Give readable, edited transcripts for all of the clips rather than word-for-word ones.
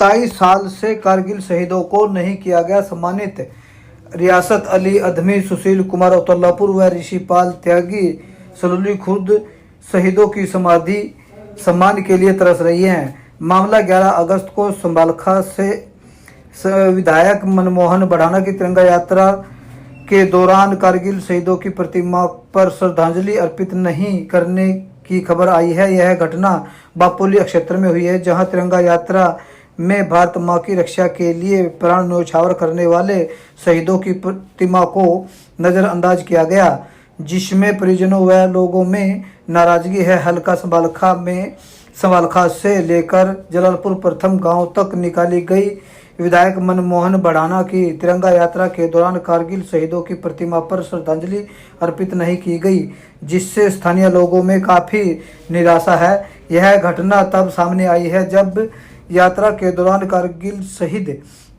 27 साल से कारगिल शहीदों को नहीं किया गया सम्मानित। रियासत अली अधमी, सुशील कुमार अब्दुल्लापुर व ऋषिपाल त्यागी सलूली खुर्द शहीदों की समाधि सम्मान के लिए तरस रही हैं। मामला 11 अगस्त को संबालखा से विधायक मनमोहन बढ़ाना की तिरंगा यात्रा के दौरान कारगिल शहीदों की प्रतिमा पर श्रद्धांजलि अर्पित नहीं करने की खबर आई है। यह घटना बापोली क्षेत्र में हुई है, जहां तिरंगा यात्रा में भारत मां की रक्षा के लिए प्राण न्यौछावर करने वाले शहीदों की प्रतिमा को नजरअंदाज किया गया, जिसमें परिजनों व लोगों में नाराजगी है। हल्का संबालखा से लेकर जलालपुर प्रथम गांव तक निकाली गई विधायक मनमोहन बढ़ाना की तिरंगा यात्रा के दौरान कारगिल शहीदों की प्रतिमा पर श्रद्धांजलि अर्पित नहीं की गई, जिससे स्थानीय लोगों में काफ़ी निराशा है। यह घटना तब सामने आई है जब यात्रा के दौरान कारगिल शहीद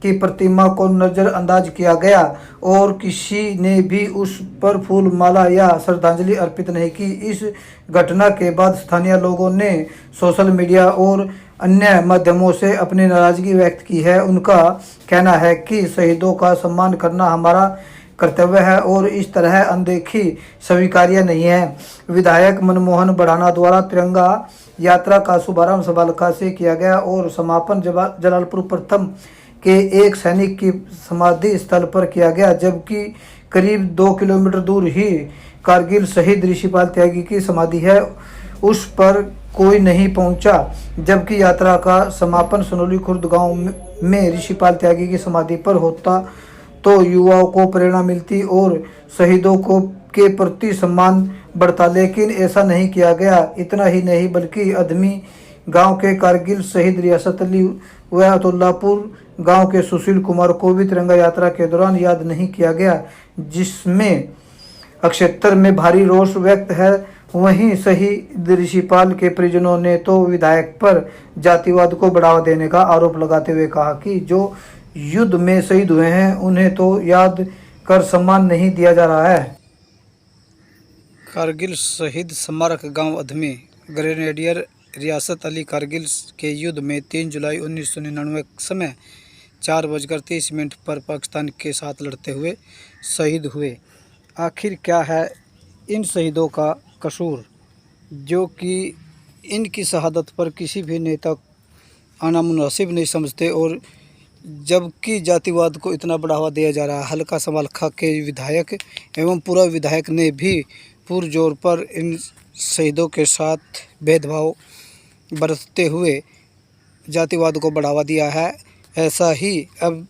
की प्रतिमा को नज़रअंदाज किया गया और किसी ने भी उस पर फूल माला या श्रद्धांजलि अर्पित नहीं की। इस घटना के बाद स्थानीय लोगों ने सोशल मीडिया और अन्य माध्यमों से अपनी नाराजगी व्यक्त की है। उनका कहना है कि शहीदों का सम्मान करना हमारा कर्तव्य है और इस तरह अनदेखी स्वीकार्य नहीं है। विधायक मनमोहन बढ़ाना द्वारा तिरंगा यात्रा का शुभारंभ संबालखा से किया गया और समापन जलालपुर प्रथम के एक सैनिक की समाधि स्थल पर किया गया, जबकि करीब 2 किलोमीटर दूर ही कारगिल शहीद ऋषिपाल त्यागी की समाधि है, उस पर कोई नहीं पहुंचा। जबकि यात्रा का समापन सनोली खुर्द गांव में ऋषिपाल त्यागी की समाधि पर होता तो युवाओं को प्रेरणा मिलती और शहीदों को के प्रति सम्मान बढ़ता, लेकिन ऐसा नहीं किया गया। इतना ही नहीं बल्कि अधमी गांव के कारगिल शहीद रियासत अली व अब्दुल्लापुर गांव के सुशील कुमार को भी तिरंगा यात्रा के दौरान याद नहीं किया गया, जिसमें क्षेत्र में भारी रोष व्यक्त है। वहीं शहीद ऋषिपाल के परिजनों ने तो विधायक पर जातिवाद को बढ़ावा देने का आरोप लगाते हुए कहा कि जो युद्ध में शहीद हुए हैं उन्हें तो याद कर सम्मान नहीं दिया जा रहा है। कारगिल शहीद स्मारक गांव अधमी ग्रेनेडियर रियासत अली कारगिल के युद्ध में 3 जुलाई 1999 समय 4:30 पर पाकिस्तान के साथ लड़ते हुए शहीद हुए। आखिर क्या है इन शहीदों का कसूर, जो कि इनकी शहादत पर किसी भी नेता आना मुनासिब नहीं समझते, और जबकि जातिवाद को इतना बढ़ावा दिया जा रहा है। हल्का संबालखा के विधायक एवं पूरा विधायक ने भी पुरजोर पर इन शहीदों के साथ भेदभाव बरतते हुए जातिवाद को बढ़ावा दिया है। ऐसा ही अब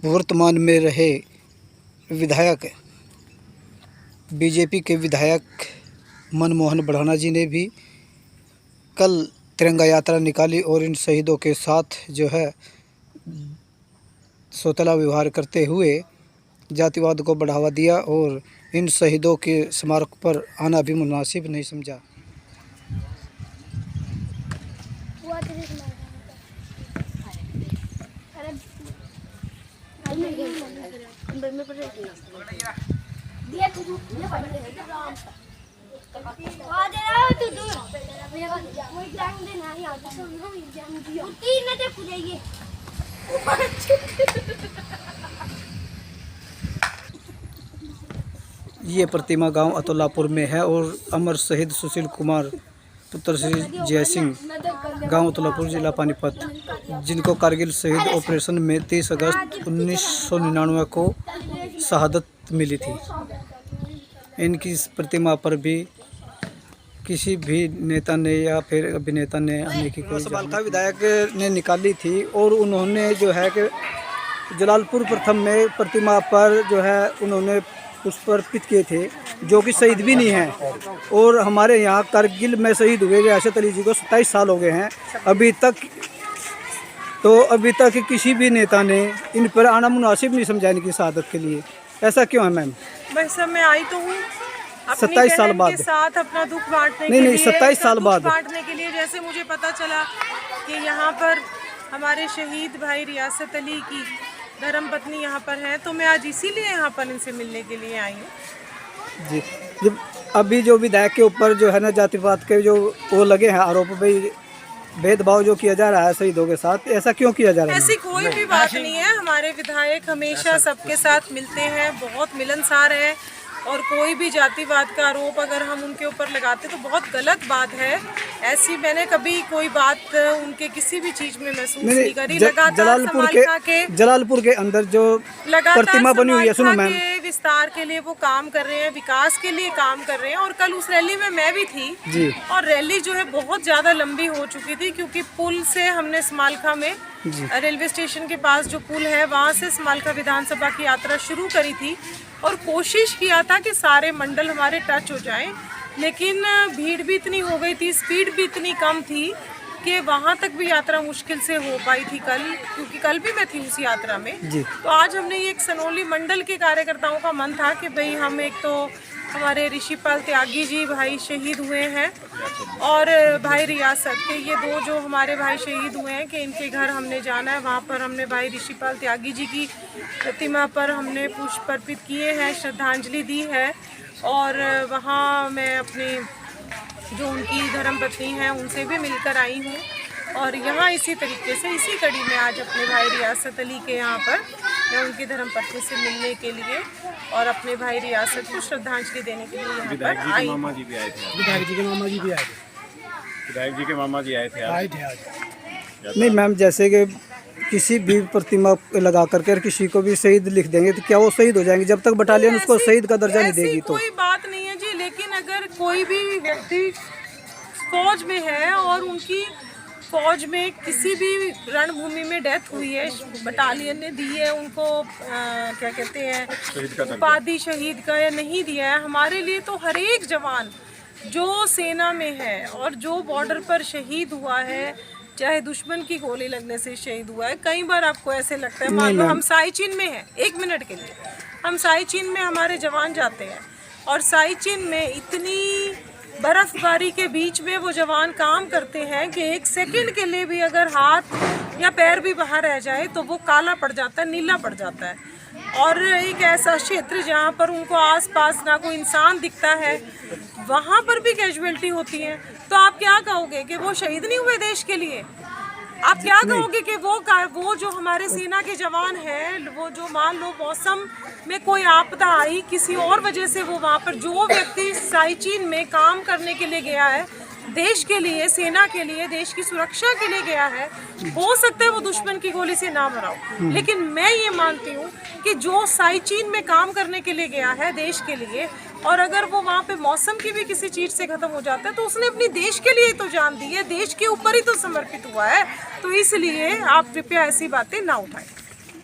वर्तमान में रहे विधायक बीजेपी के विधायक मनमोहन बढ़ाना जी ने भी कल तिरंगा यात्रा निकाली और इन शहीदों के साथ जो है सौतेला व्यवहार करते हुए जातिवाद को बढ़ावा दिया और इन शहीदों के स्मारक पर आना भी मुनासिब नहीं समझा। ये प्रतिमा गांव अब्दुल्लापुर में है और अमर शहीद सुशील कुमार पुत्र श्री जय सिंह गांव अब्दुल्लापुर जिला पानीपत, जिनको कारगिल शहीद ऑपरेशन में 30 अगस्त 1999 को शहादत मिली थी। इनकी प्रतिमा पर भी किसी भी नेता ने या फिर अभिनेता ने आने की कोई संबालखा विधायक ने निकाली थी और उन्होंने जो है कि जलालपुर प्रथम में प्रतिमा पर जो है उन्होंने पुष्प अर्पित किए थे, जो कि शहीद भी नहीं हैं। और हमारे यहाँ कारगिल में शहीद हुए रियासत अली जी को 27 साल हो गए हैं। अभी तक किसी भी नेता ने इन पर आना मुनासिब नहीं समझा इनकी शहादत के लिए। ऐसा क्यों है मैम? बस मैं आई तो हूँ 27 साल बाद के साथ अपना दुख बांटने के नहीं लिए 27 साल बाद बांटने के लिए। जैसे मुझे पता चला कि यहाँ पर हमारे शहीद भाई रियासत अली की धर्मपत्नी यहाँ पर है, तो मैं आज इसीलिए यहाँ पर इनसे मिलने के लिए आई हूँ। जी, जब अभी जो विधायक के ऊपर जो है ना जातिवाद के जो वो लगे हैं आरोप, भाई भेदभाव जो किया जा रहा है शहीदों के साथ, ऐसा क्यों किया जा रहा है? ऐसी कोई भी बात नहीं है। हमारे विधायक हमेशा सबके साथ मिलते हैं, बहुत मिलनसार है, और कोई भी जातिवाद का आरोप अगर हम उनके ऊपर लगाते तो बहुत गलत बात है। ऐसी मैंने कभी कोई बात उनके किसी भी चीज में महसूस नहीं करी। जलालपुर के अंदर जो प्रतिमा बनी हुई है, सुनो मैम, विस्तार के लिए वो काम कर रहे हैं, विकास के लिए काम कर रहे हैं। और कल उस रैली में मैं भी थी जी। और रैली जो है बहुत ज्यादा लंबी हो चुकी थी, क्योंकि पुल से हमने स्मालखा में रेलवे स्टेशन के पास जो पुल है वहाँ से स्मालखा विधानसभा की यात्रा शुरू करी थी, और कोशिश किया था कि सारे मंडल हमारे टच हो जाएं, लेकिन भीड़ भी इतनी हो गई थी, स्पीड भी इतनी कम थी कि वहाँ तक भी यात्रा मुश्किल से हो पाई थी कल, क्योंकि कल भी मैं थी उस यात्रा में। तो आज हमने ये एक सनोली मंडल के कार्यकर्ताओं का मन था कि भाई हम एक तो हमारे ऋषिपाल त्यागी जी भाई शहीद हुए हैं, और भाई रियासत के ये दो जो हमारे भाई शहीद हुए हैं, कि इनके घर हमने जाना है। वहाँ पर हमने भाई ऋषिपाल त्यागी जी की प्रतिमा पर हमने पुष्प अर्पित किए हैं, श्रद्धांजलि दी है, और वहाँ मैं अपनी जो उनकी धर्मपत्नी हैं उनसे भी मिलकर आई हूँ। और यहाँ इसी तरीके से इसी कड़ी में आज अपने भाई रियासत अली के यहाँ पर मैं उनकी धर्मपत्नी से मिलने के लिए और अपने भाई रियासत को श्रद्धांजलि देने के लिए यहाँ पर आई। मामा जी भी आए थे। विधायक जी के मामा जी भी आए थे। विधायक जी के मामा जी आए थे आज। नहीं मैम, जैसे कि किसी भी प्रतिमा लगा करके किसी को भी शहीद लिख देंगे तो क्या वो शहीद हो जाएंगे? जब तक बटालियन उसको शहीद का दर्जा नहीं देगी तो कोई बात नहीं है जी। लेकिन अगर कोई भी व्यक्ति फौज में है और उनकी फौज में किसी भी रणभूमि में डेथ हुई है, बटालियन ने दी है उनको क्या कहते हैं उपाधि शहीद का, या नहीं दिया है, हमारे लिए तो हर एक जवान जो सेना में है और जो बॉर्डर पर शहीद हुआ है, चाहे दुश्मन की गोली लगने से शहीद हुआ है। कई बार आपको ऐसे लगता है, मान लो हम साइचिन में हैं, 1 मिनट के लिए हम साइचिन में हमारे जवान जाते हैं, और साइचिन में इतनी बर्फबारी के बीच में वो जवान काम करते हैं कि 1 सेकंड के लिए भी अगर हाथ या पैर भी बाहर रह जाए तो वो काला पड़ जाता है, नीला पड़ जाता है। और एक ऐसा क्षेत्र जहाँ पर उनको आसपास ना कोई इंसान दिखता है, वहाँ पर भी कैजुअलिटी होती है। तो आप क्या कहोगे कि वो शहीद नहीं हुए देश के लिए? आप क्या कहोगे कि वो जो हमारे सेना के जवान हैं, वो जो मान लो मौसम में कोई आपदा आई, किसी और वजह से वो वहाँ पर जो व्यक्ति साइचिन में काम करने के लिए गया है, देश के लिए, सेना के लिए, देश की सुरक्षा के लिए गया है, हो सकता है वो दुश्मन की गोली से ना मरा हो, लेकिन मैं ये मानती हूँ कि जो साइचिन में काम करने के लिए गया है देश के लिए, और अगर वो वहाँ पे मौसम की भी किसी चीज़ से ख़त्म हो जाता है तो उसने अपनी देश के लिए तो जान दी है, देश के ऊपर ही तो समर्पित हुआ है। तो इसलिए आप कृपया ऐसी बातें ना उठाएं।